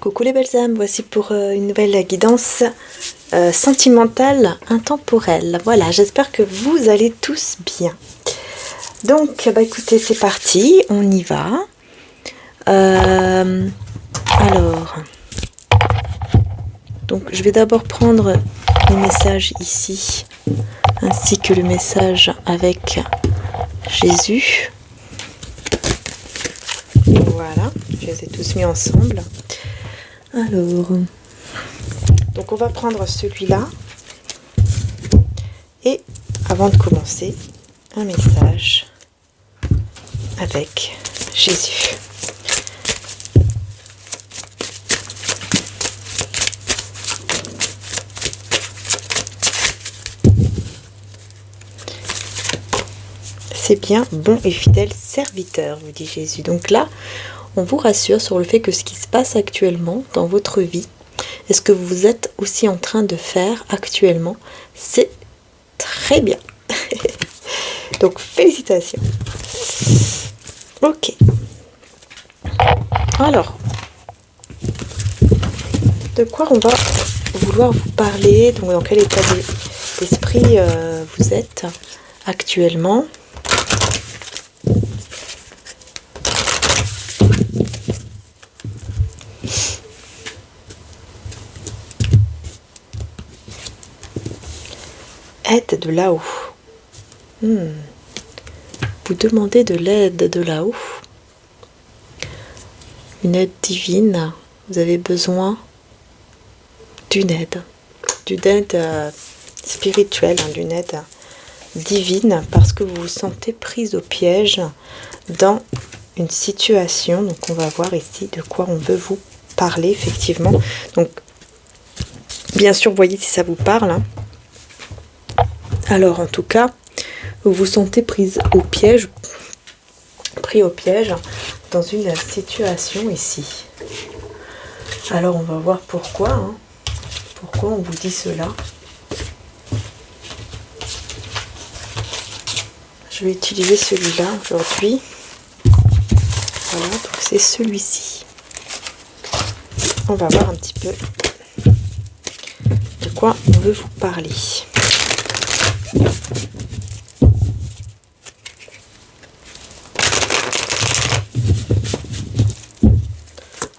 Coucou les belles âmes, voici pour une nouvelle guidance sentimentale intemporelle. Voilà, j'espère que vous allez tous bien. Donc, écoutez, c'est parti, on y va. Alors, donc je vais d'abord prendre les messages ici, ainsi que le message avec Jésus. Voilà, je les ai tous mis ensemble. Alors, donc on va prendre celui-là. Et avant de commencer, un message avec Jésus. C'est bien, bon et fidèle serviteur, vous dit Jésus. Donc là, on vous rassure sur le fait que ce qui se passe actuellement dans votre vie, et ce que vous êtes aussi en train de faire actuellement, c'est très bien. Donc félicitations. Ok. Alors, de quoi on va vouloir vous parler? Donc dans quel état d'esprit vous êtes actuellement? Aide de là-haut. Vous demandez de l'aide de là-haut. Une aide divine. Vous avez besoin d'une aide. D'une aide spirituelle, d'une aide divine, parce que vous vous sentez prise au piège dans une situation. Donc on va voir ici de quoi on veut vous parler, effectivement. Donc, bien sûr, voyez si ça vous parle, hein. Alors, en tout cas, vous vous sentez pris au piège dans une situation ici. Alors, on va voir pourquoi. Hein. Pourquoi on vous dit cela. Je vais utiliser celui-là aujourd'hui. Voilà, donc c'est celui-ci. On va voir un petit peu de quoi on veut vous parler.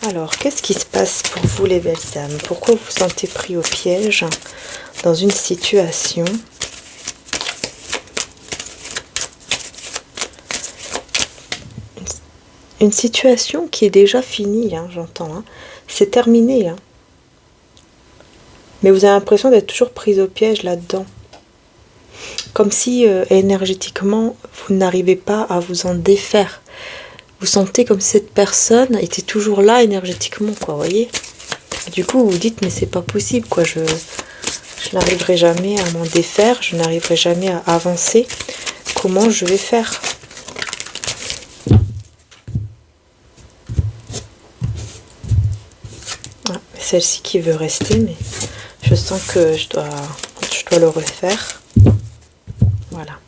Alors, qu'est-ce qui se passe pour vous les belles âmes? Pourquoi vous vous sentez pris au piège dans une situation? Une situation qui est déjà finie, hein, j'entends. Hein. C'est terminé. Hein. Mais vous avez l'impression d'être toujours prise au piège là-dedans. Comme si énergétiquement, vous n'arrivez pas à vous en défaire. Vous sentez comme si cette personne était toujours là énergétiquement, quoi, vous voyez. Du coup, vous vous dites, mais c'est pas possible, quoi. Je n'arriverai jamais à m'en défaire, je n'arriverai jamais à avancer. Comment je vais faire? Ah, celle-ci qui veut rester, mais je sens que je dois le refaire. Voilà.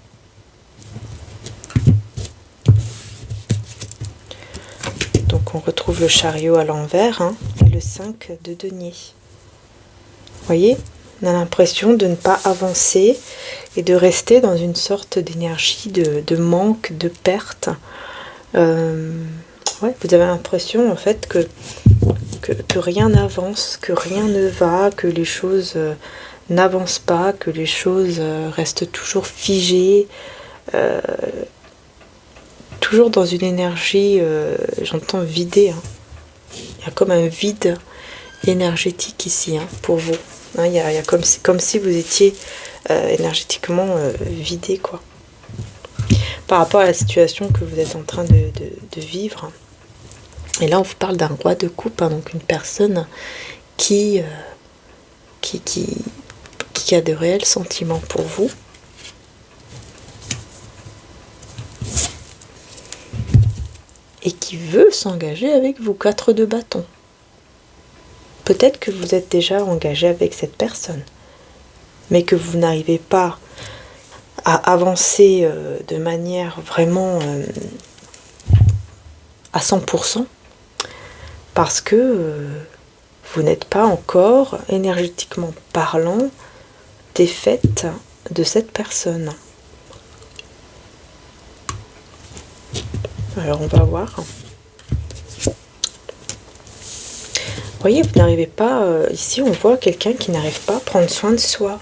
Donc on retrouve le chariot à l'envers, hein, et le 5 de denier. Vous voyez, on a l'impression de ne pas avancer et de rester dans une sorte d'énergie de manque, de perte. Ouais, vous avez l'impression en fait que rien n'avance, que rien ne va, que les choses n'avancent pas, que les choses restent toujours figées. Toujours dans une énergie, j'entends vidée. Hein. Il y a comme un vide énergétique ici, hein, pour vous. Hein, il y a comme si vous étiez énergétiquement vidé, quoi. Par rapport à la situation que vous êtes en train de vivre. Et là, on vous parle d'un roi de coupe, hein, donc une personne qui a de réels sentiments pour vous. Et qui veut s'engager avec vous, 4 de bâton. Peut-être que vous êtes déjà engagé avec cette personne, mais que vous n'arrivez pas à avancer de manière vraiment à 100%, parce que vous n'êtes pas encore, énergétiquement parlant, défaite de cette personne. Alors on va voir. Vous voyez, vous n'arrivez pas, ici on voit quelqu'un qui n'arrive pas à prendre soin de soi.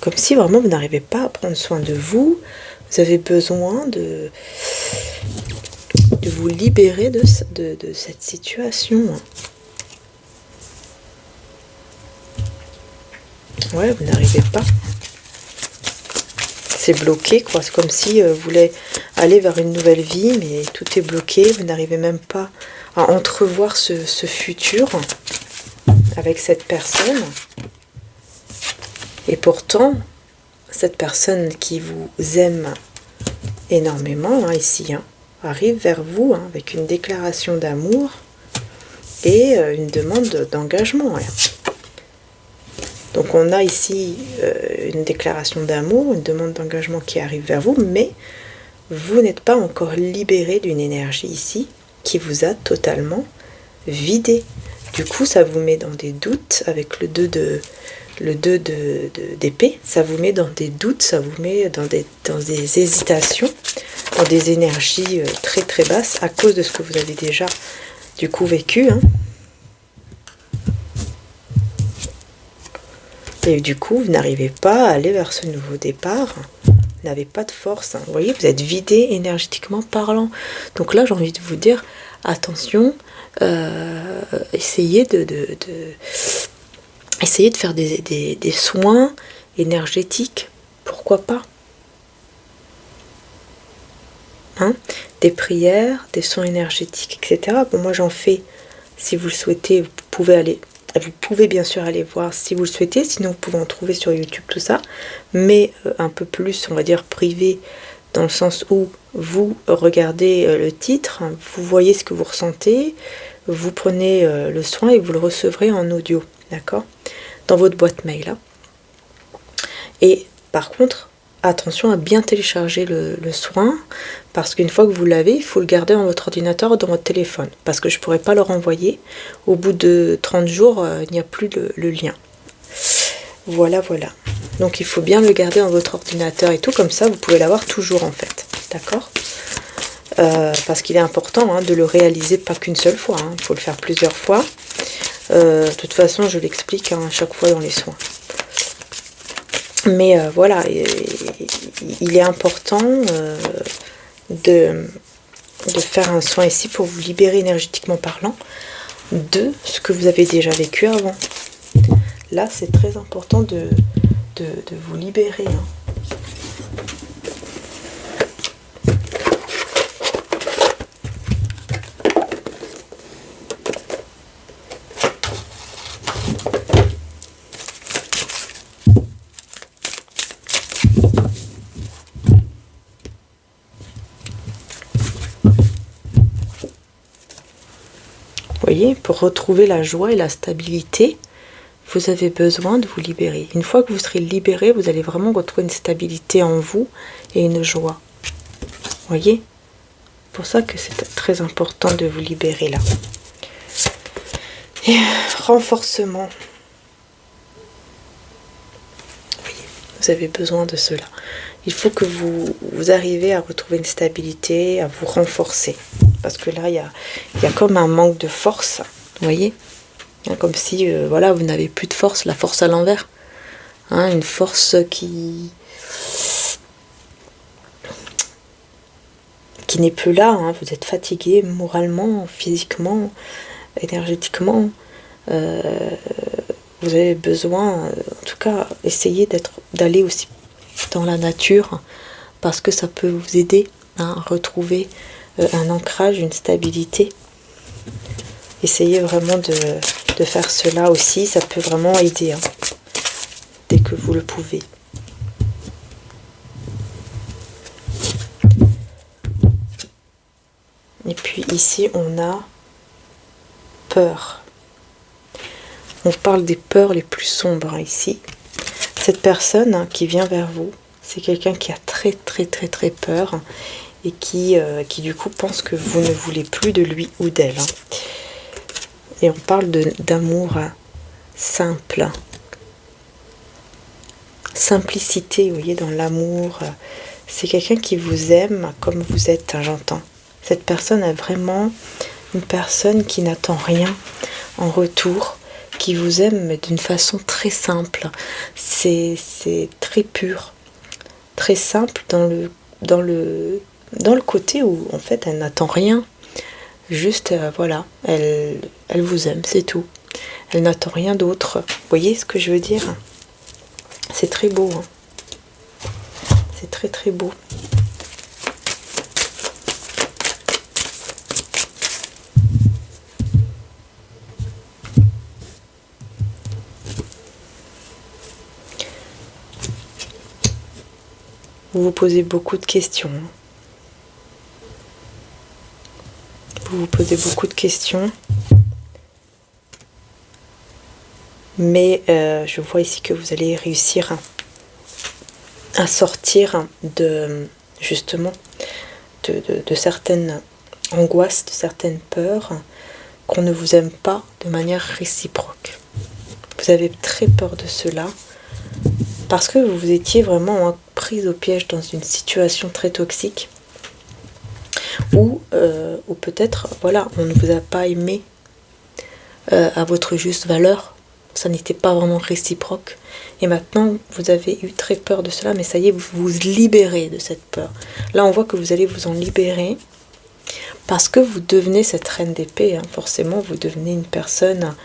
Comme si vraiment vous n'arrivez pas à prendre soin de vous. Vous avez besoin de vous libérer de cette situation. Ouais, vous n'arrivez pas. C'est bloqué, quoi. C'est comme si vous voulez aller vers une nouvelle vie, mais tout est bloqué. Vous n'arrivez même pas à entrevoir ce futur avec cette personne. Et pourtant, cette personne qui vous aime énormément, hein, ici, hein, arrive vers vous hein, avec une déclaration d'amour et une demande d'engagement. Ouais. Donc on a ici une déclaration d'amour, une demande d'engagement qui arrive vers vous, mais vous n'êtes pas encore libéré d'une énergie ici qui vous a totalement vidé. Du coup, ça vous met dans des doutes avec le 2 d'épée, ça vous met dans des doutes, ça vous met dans des hésitations, dans des énergies très très basses à cause de ce que vous avez déjà du coup vécu. Hein. Et du coup, vous n'arrivez pas à aller vers ce nouveau départ. Vous n'avez pas de force. Hein. Vous voyez, vous êtes vidé énergétiquement parlant. Donc là, j'ai envie de vous dire, attention, essayez essayez de faire des soins énergétiques. Pourquoi pas hein? Des prières, des soins énergétiques, etc. Bon, moi, j'en fais. Si vous le souhaitez, vous pouvez bien sûr aller voir si vous le souhaitez, sinon vous pouvez en trouver sur YouTube, tout ça, mais un peu plus, on va dire, privé, dans le sens où vous regardez le titre, vous voyez ce que vous ressentez, vous prenez le soin et vous le recevrez en audio, d'accord, dans votre boîte mail. Hein. Et par contre, attention à bien télécharger le soin, parce qu'une fois que vous l'avez, il faut le garder dans votre ordinateur ou dans votre téléphone, parce que je ne pourrais pas le renvoyer. Au bout de 30 jours, il n'y a plus le lien. Voilà, voilà. Donc il faut bien le garder dans votre ordinateur et tout, comme ça vous pouvez l'avoir toujours en fait. D'accord parce qu'il est important hein, de le réaliser pas qu'une seule fois, hein. Il faut le faire plusieurs fois. De toute façon, je l'explique hein, à chaque fois dans les soins. Mais voilà, il est important de faire un soin ici pour vous libérer énergétiquement parlant de ce que vous avez déjà vécu avant. Là, c'est très important de vous libérer. Hein. Vous voyez, pour retrouver la joie et la stabilité, vous avez besoin de vous libérer. Une fois que vous serez libéré, vous allez vraiment retrouver une stabilité en vous et une joie. Vous voyez? C'est pour ça que c'est très important de vous libérer là. Et renforcement. Vous voyez, vous avez besoin de cela. Il faut que vous arrivez à retrouver une stabilité, à vous renforcer. Parce que là, il y a comme un manque de force. Vous voyez? Comme si, voilà, vous n'avez plus de force, la force à l'envers. Hein, une force qui n'est plus là. Hein. Vous êtes fatigué moralement, physiquement, énergétiquement. Vous avez besoin, en tout cas, essayez d'aller aussi dans la nature, parce que ça peut vous aider à retrouver un ancrage, une stabilité. Essayez vraiment de faire cela aussi, ça peut vraiment aider, hein, dès que vous le pouvez. Et puis ici, on a peur. On parle des peurs les plus sombres, hein, ici. Cette personne hein, qui vient vers vous, c'est quelqu'un qui a très très très très peur, hein, et qui du coup pense que vous ne voulez plus de lui ou d'elle. Hein. Et on parle d'amour simple. Simplicité, vous voyez, dans l'amour. C'est quelqu'un qui vous aime comme vous êtes, hein, j'entends. Cette personne est vraiment une personne qui n'attend rien en retour, qui vous aime mais d'une façon très simple. C'est très pur, très simple dans le côté où en fait elle n'attend rien. Juste, voilà, elle vous aime, c'est tout. Elle n'attend rien d'autre. Vous voyez ce que je veux dire? C'est très beau. Hein. C'est très très beau. Vous vous posez beaucoup de questions. Vous vous posez beaucoup de questions. Mais je vois ici que vous allez réussir à sortir justement de certaines angoisses, de certaines peurs, qu'on ne vous aime pas de manière réciproque. Vous avez très peur de cela parce que vous étiez vraiment prise au piège dans une situation très toxique ou peut-être, voilà, on ne vous a pas aimé à votre juste valeur. Ça n'était pas vraiment réciproque. Et maintenant, vous avez eu très peur de cela, mais ça y est, vous vous libérez de cette peur. Là, on voit que vous allez vous en libérer parce que vous devenez cette reine d'épée. Hein. Forcément, vous devenez une personne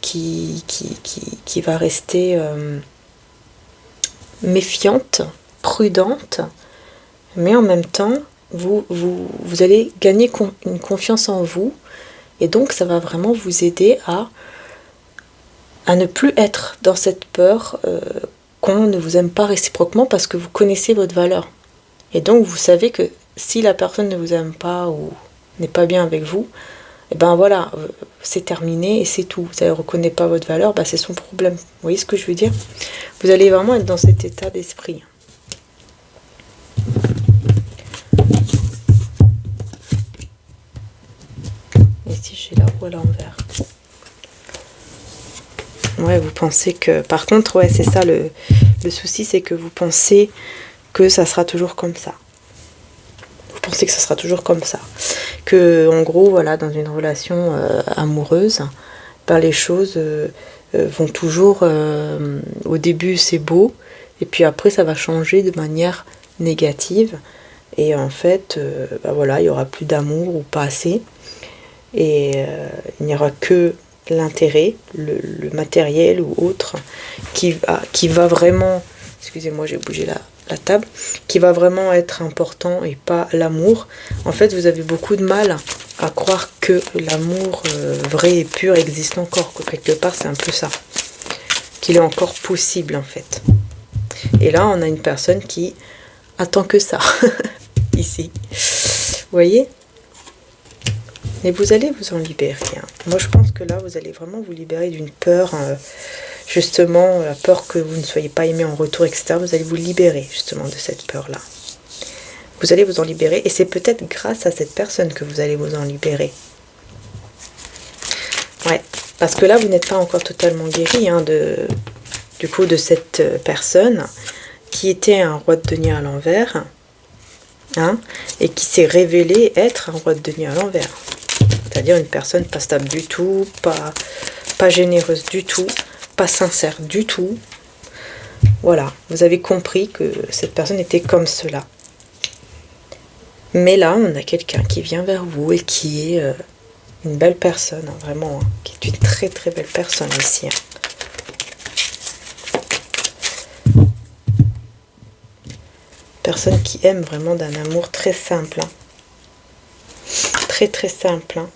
qui va rester méfiante, prudente, mais en même temps, vous allez gagner une confiance en vous. Et donc, ça va vraiment vous aider à ne plus être dans cette peur qu'on ne vous aime pas réciproquement parce que vous connaissez votre valeur. Et donc vous savez que si la personne ne vous aime pas ou n'est pas bien avec vous, et ben voilà, c'est terminé et c'est tout. Si elle ne reconnaît pas votre valeur, c'est son problème. Vous voyez ce que je veux dire? Vous allez vraiment être dans cet état d'esprit. Ici j'ai la roue à l'envers. Ouais, vous pensez que... Par contre, ouais, c'est ça le souci, c'est que vous pensez que ça sera toujours comme ça. Vous pensez que ça sera toujours comme ça. Que, en gros, voilà, dans une relation amoureuse, les choses vont toujours... au début, c'est beau, et puis après, ça va changer de manière négative. Et en fait, voilà, il n'y aura plus d'amour ou pas assez. Et il n'y aura que l'intérêt, le matériel ou autre qui va vraiment, excusez-moi j'ai bougé la table, qui va vraiment être important et pas l'amour. En fait vous avez beaucoup de mal à croire que l'amour vrai et pur existe encore, que quelque part c'est un peu ça, qu'il est encore possible en fait. Et là on a une personne qui attend que ça, ici, vous voyez? Et vous allez vous en libérer. Hein. Moi, je pense que là, vous allez vraiment vous libérer d'une peur, justement, la peur que vous ne soyez pas aimé en retour, etc. Vous allez vous libérer, justement, de cette peur-là. Vous allez vous en libérer, et c'est peut-être grâce à cette personne que vous allez vous en libérer. Ouais, parce que là, vous n'êtes pas encore totalement guéri, hein, du coup, de cette personne qui était un roi de denier à l'envers, hein, et qui s'est révélé être un roi de denier à l'envers. C'est-à-dire une personne pas stable du tout, pas généreuse du tout, pas sincère du tout. Voilà, vous avez compris que cette personne était comme cela. Mais là, on a quelqu'un qui vient vers vous et qui est une belle personne, hein, vraiment, hein, qui est une très très belle personne ici. Hein. Personne qui aime vraiment d'un amour très simple. Hein. Très très simple. Hein.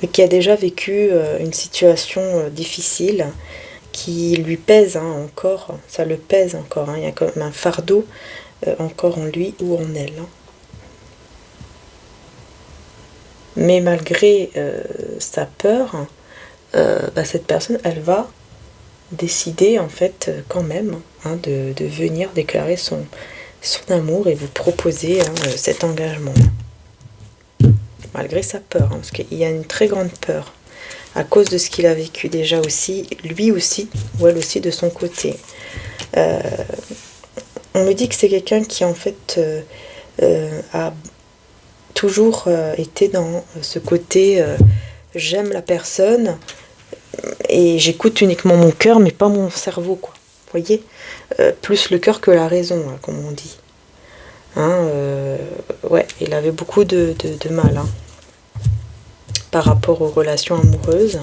Et qui a déjà vécu une situation difficile qui lui pèse encore, ça le pèse encore, il y a comme un fardeau encore en lui ou en elle. Hein. Mais malgré sa peur, cette personne, elle va décider en fait quand même de venir déclarer son amour et vous proposer cet engagement. malgré sa peur, hein, parce qu'il y a une très grande peur, à cause de ce qu'il a vécu déjà aussi, lui aussi, ou elle aussi de son côté. On me dit que c'est quelqu'un qui en fait a toujours été dans ce côté j'aime la personne et j'écoute uniquement mon cœur mais pas mon cerveau, quoi. Vous voyez, plus le cœur que la raison, hein, comme on dit. Hein, ouais, il avait beaucoup de mal, hein, par rapport aux relations amoureuses,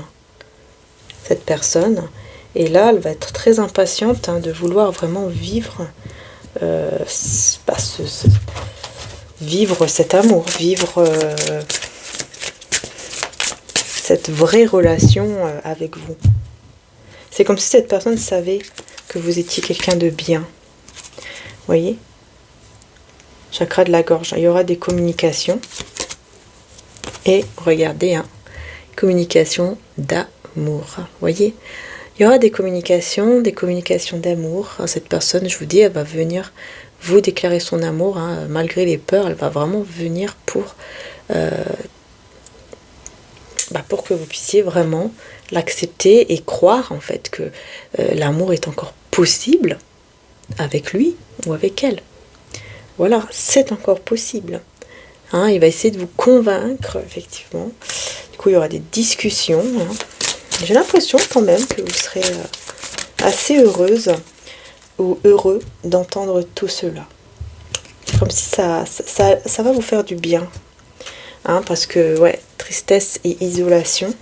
cette personne. Et là, elle va être très impatiente, hein, de vouloir vraiment vivre, vivre cet amour, vivre cette vraie relation avec vous. C'est comme si cette personne savait que vous étiez quelqu'un de bien. Vous voyez ? Chakra de la gorge. Il y aura des communications. Et regardez, hein, communication d'amour. Vous voyez ? Il y aura des communications d'amour. Cette personne, je vous dis, elle va venir vous déclarer son amour, hein, malgré les peurs. Elle va vraiment venir pour que vous puissiez vraiment l'accepter et croire en fait que l'amour est encore possible avec lui ou avec elle. Voilà, c'est encore possible. Hein, il va essayer de vous convaincre, effectivement. Du coup, il y aura des discussions. Hein. J'ai l'impression quand même que vous serez assez heureuse ou heureux d'entendre tout cela. Comme si ça va vous faire du bien. Hein, parce que, ouais, tristesse et isolation.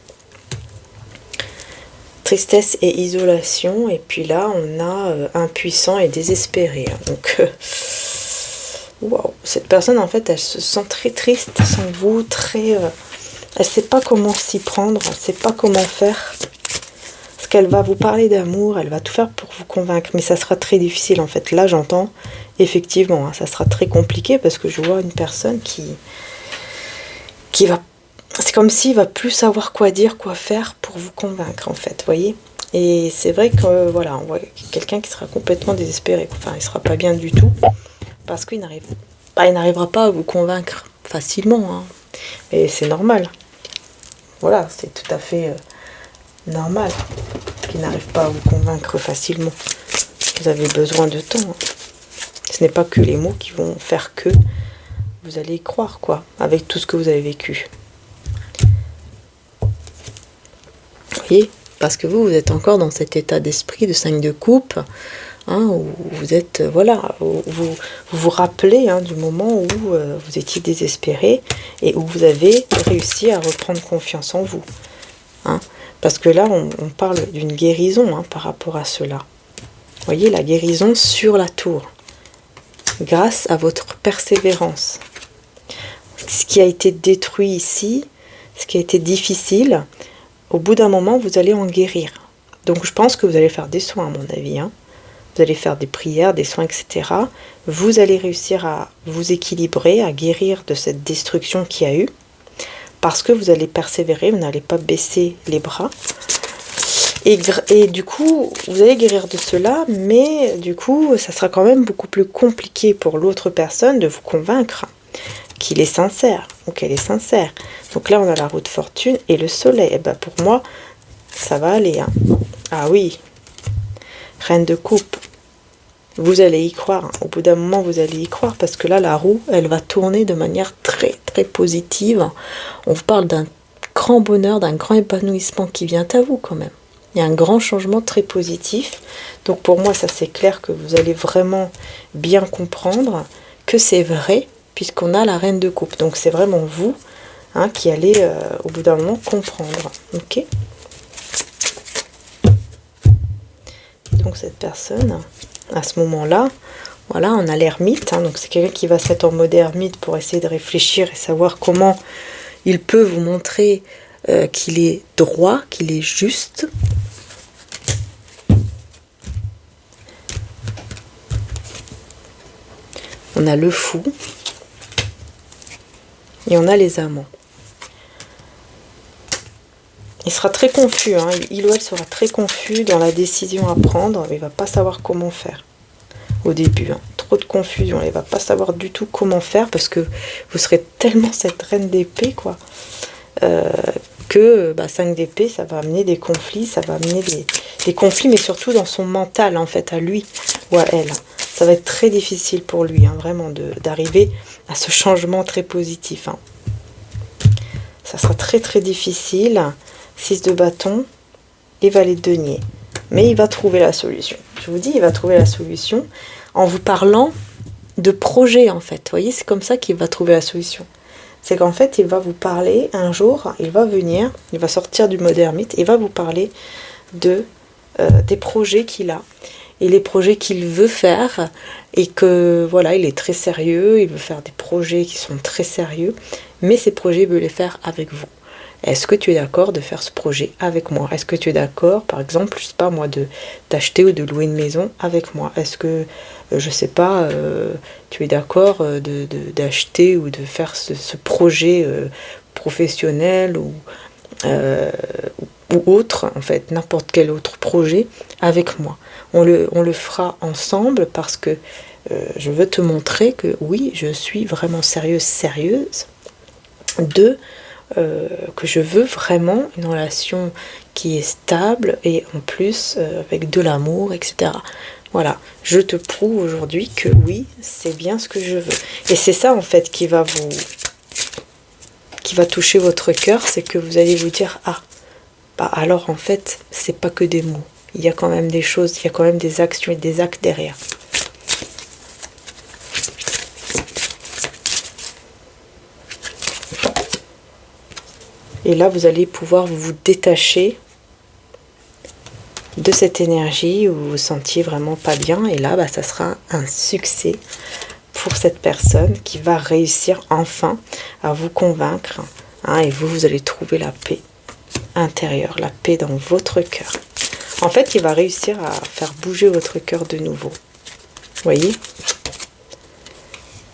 Tristesse et isolation. Et puis là, on a impuissant et désespéré. Hein. Donc, waouh, cette personne, en fait, elle se sent très triste sans vous, très... elle ne sait pas comment s'y prendre, elle ne sait pas comment faire. Parce qu'elle va vous parler d'amour, elle va tout faire pour vous convaincre. Mais ça sera très difficile, en fait. Là, j'entends, effectivement, hein, ça sera très compliqué parce que je vois une personne qui va... C'est comme s'il va plus savoir quoi dire, quoi faire pour vous convaincre, en fait, vous voyez. Et c'est vrai que, voilà, on voit quelqu'un qui sera complètement désespéré. Enfin, il ne sera pas bien du tout. Parce qu'il n'arrivera pas à vous convaincre facilement. Hein. Et c'est normal. Voilà, c'est tout à fait normal qu'il n'arrive pas à vous convaincre facilement. Vous avez besoin de temps. Hein. Ce n'est pas que les mots qui vont faire que vous allez y croire, quoi, avec tout ce que vous avez vécu. Vous voyez ? Parce que vous êtes encore dans cet état d'esprit de 5 de coupe. Hein, où vous êtes, voilà, où vous rappelez, hein, du moment où vous étiez désespéré et où vous avez réussi à reprendre confiance en vous. Hein, parce que là, on parle d'une guérison, hein, par rapport à cela. Vous voyez, la guérison sur la tour, grâce à votre persévérance. Ce qui a été détruit ici, ce qui a été difficile, au bout d'un moment, vous allez en guérir. Donc, je pense que vous allez faire des soins, à mon avis, hein. Vous allez faire des prières, des soins, etc. Vous allez réussir à vous équilibrer, à guérir de cette destruction qu'il y a eu. Parce que vous allez persévérer, vous n'allez pas baisser les bras. Et du coup, vous allez guérir de cela, mais du coup, ça sera quand même beaucoup plus compliqué pour l'autre personne de vous convaincre qu'il est sincère ou qu'elle est sincère. Donc là, on a la roue de fortune et le soleil. Et ben pour moi, ça va aller. Hein. Ah oui, reine de coupe. Vous allez y croire. Au bout d'un moment, vous allez y croire parce que là, la roue, elle va tourner de manière très, très positive. On vous parle d'un grand bonheur, d'un grand épanouissement qui vient à vous quand même. Il y a un grand changement très positif. Donc pour moi, ça c'est clair que vous allez vraiment bien comprendre que c'est vrai puisqu'on a la reine de coupe. Donc c'est vraiment vous, hein, qui allez au bout d'un moment comprendre. Ok ? Donc cette personne... À ce moment-là, voilà, on a l'ermite. Hein, donc c'est quelqu'un qui va se mettre en mode ermite pour essayer de réfléchir et savoir comment il peut vous montrer qu'il est droit, qu'il est juste. On a le fou. Et on a les amants. Il sera très confus, hein. Il ou elle sera très confus dans la décision à prendre. Il ne va pas savoir comment faire au début. Hein. trop de confusion. Elle va pas savoir du tout comment faire parce que vous serez tellement cette reine d'épée, quoi. Que 5 d'épée, ça va amener des conflits, ça va amener des conflits, mais surtout dans son mental, en fait, à lui ou à elle. Ça va être très difficile pour lui, hein, vraiment, d'arriver à ce changement très positif. Hein. Ça sera très très difficile. 6 de bâton et valet de denier. Mais il va trouver la solution. Je vous dis, il va trouver la solution en vous parlant de projet, en fait. Vous voyez, c'est comme ça qu'il va trouver la solution. C'est qu'en fait, il va vous parler un jour, il va venir, il va sortir du mode ermite, il va vous parler des projets qu'il a et les projets qu'il veut faire, et que voilà, il est très sérieux, il veut faire des projets qui sont très sérieux, mais ces projets, il veut les faire avec vous. Est-ce que tu es d'accord de faire ce projet avec moi? Est-ce que tu es d'accord, par exemple, je sais pas moi, d'acheter ou de louer une maison avec moi? Est-ce que, je sais pas, tu es d'accord d'acheter ou de faire ce projet professionnel ou autre, en fait, n'importe quel autre projet avec moi? On le fera ensemble parce que je veux te montrer que oui, je suis vraiment sérieuse que je veux vraiment une relation qui est stable et en plus avec de l'amour, etc. Voilà, je te prouve aujourd'hui que oui, c'est bien ce que je veux. Et c'est ça en fait qui va toucher votre cœur, c'est que vous allez vous dire, ah, bah alors en fait, c'est pas que des mots. Il y a quand même des choses, il y a quand même des actions et des actes derrière. Et là, vous allez pouvoir vous détacher de cette énergie où vous vous sentiez vraiment pas bien. Et là, ça sera un succès pour cette personne qui va réussir enfin à vous convaincre. Hein, et vous allez trouver la paix intérieure, la paix dans votre cœur. En fait, il va réussir à faire bouger votre cœur de nouveau. Vous voyez?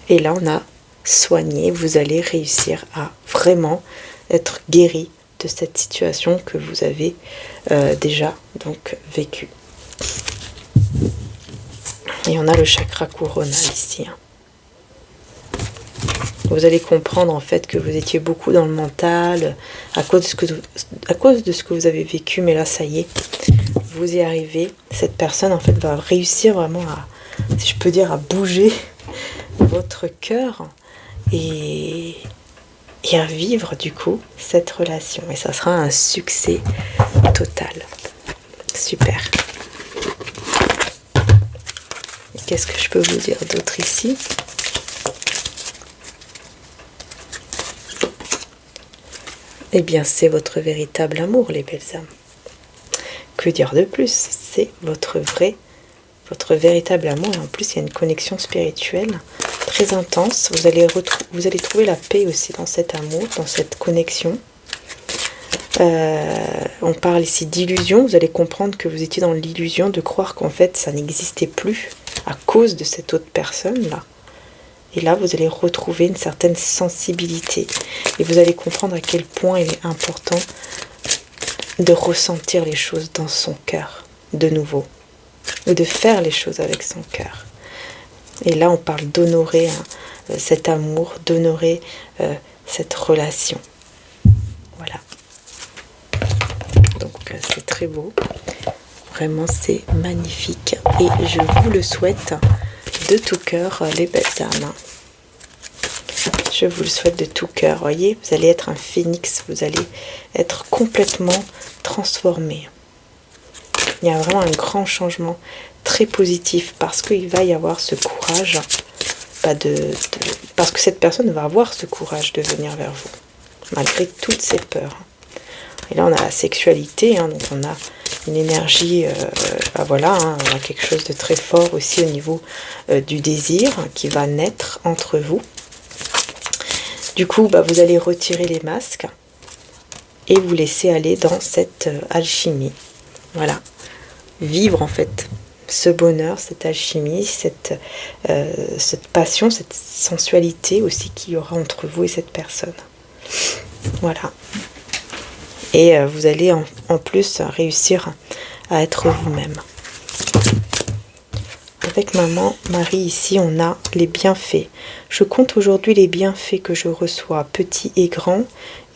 Et là, on a soigné. Vous allez réussir à vraiment être guéri de cette situation que vous avez déjà donc vécue. Et on a le chakra coronal ici. Vous allez comprendre en fait que vous étiez beaucoup dans le mental à cause de ce que vous avez vécu, mais là ça y est, vous y arrivez. Cette personne en fait va réussir vraiment à, si je peux dire, à bouger votre cœur et à vivre du coup cette relation. Et ça sera un succès total. Super. Qu'est-ce que je peux vous dire d'autre ici? Eh bien, c'est votre véritable amour, les belles âmes. Que dire de plus? C'est votre véritable amour. Et en plus, il y a une connexion spirituelle très intense. Vous allez trouver la paix aussi dans cet amour, dans cette connexion. On parle ici d'illusion. Vous allez comprendre que vous étiez dans l'illusion de croire qu'en fait, ça n'existait plus à cause de cette autre personne-là. Et là, vous allez retrouver une certaine sensibilité. Et vous allez comprendre à quel point il est important de ressentir les choses dans son cœur, de nouveau. Ou de faire les choses avec son cœur. Et là, on parle d'honorer cet amour, d'honorer cette relation. Voilà. Donc, c'est très beau. Vraiment, c'est magnifique. Et je vous le souhaite de tout cœur, les belles âmes. Je vous le souhaite de tout cœur. Voyez, vous allez être un phénix. Vous allez être complètement transformé. Il y a vraiment un grand changement très positif parce qu'il va y avoir ce courage, parce que cette personne va avoir ce courage de venir vers vous, malgré toutes ses peurs. Et là, on a la sexualité, donc on a une énergie, voilà, on a quelque chose de très fort aussi au niveau du désir qui va naître entre vous. Du coup, vous allez retirer les masques et vous laisser aller dans cette alchimie. Voilà. Vivre en fait ce bonheur, cette alchimie, cette passion, cette sensualité aussi qu'il y aura entre vous et cette personne. Voilà. Et vous allez en plus réussir à être vous-même. avec maman Marie, ici, on a les bienfaits. Je compte aujourd'hui les bienfaits que je reçois, petits et grands,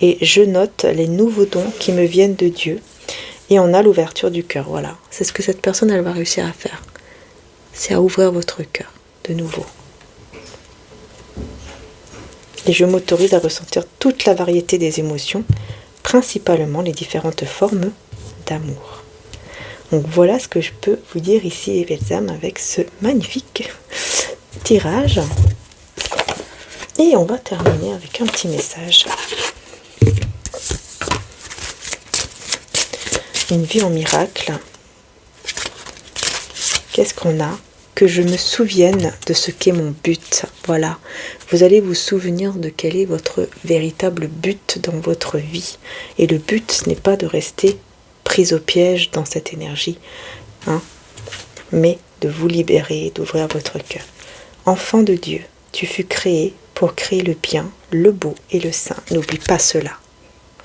et je note les nouveaux dons qui me viennent de Dieu. Et on a l'ouverture du cœur, voilà. C'est ce que cette personne, elle va réussir à faire. C'est à ouvrir votre cœur, de nouveau. Et je m'autorise à ressentir toute la variété des émotions, principalement les différentes formes d'amour. Donc voilà ce que je peux vous dire ici, les belles âmes, avec ce magnifique tirage. Et on va terminer avec un petit message. Une vie en miracle. Qu'est-ce qu'on a? Que je me souvienne de ce qu'est mon but. Voilà. Vous allez vous souvenir de quel est votre véritable but dans votre vie. Et le but, ce n'est pas de rester prise au piège dans cette énergie, hein, mais de vous libérer, d'ouvrir votre cœur. Enfant de Dieu, tu fus créé pour créer le bien, le beau et le saint. N'oublie pas cela.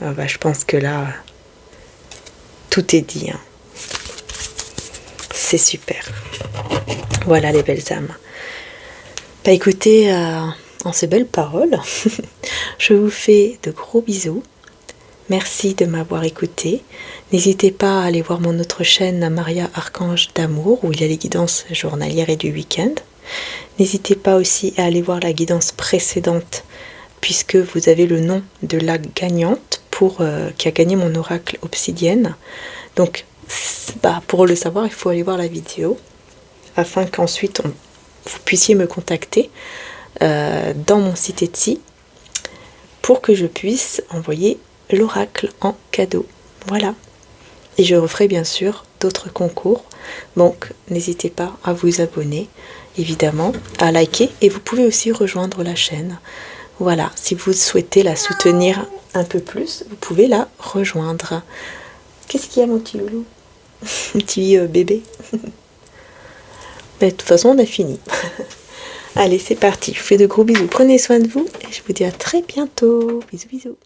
Ah bah, je pense que là, tout est dit. Hein. C'est super. Voilà les belles âmes. Bah écoutez, en ces belles paroles, je vous fais de gros bisous. Merci de m'avoir écouté. N'hésitez pas à aller voir mon autre chaîne Maria Archange d'Amour où il y a les guidances journalières et du week-end. N'hésitez pas aussi à aller voir la guidance précédente puisque vous avez le nom de la gagnante qui a gagné mon oracle obsidienne. Donc pour le savoir, il faut aller voir la vidéo afin qu'ensuite vous puissiez me contacter dans mon site Etsy pour que je puisse envoyer l'oracle en cadeau. Voilà. Et je referai bien sûr d'autres concours. Donc n'hésitez pas à vous abonner, évidemment, à liker et vous pouvez aussi rejoindre la chaîne. Voilà, si vous souhaitez la soutenir un peu plus, vous pouvez la rejoindre. Qu'est-ce qu'il y a mon petit loulou? Un petit bébé. Mais de toute façon, on a fini. Allez, c'est parti. Je vous fais de gros bisous. Prenez soin de vous et je vous dis à très bientôt. Bisous, bisous.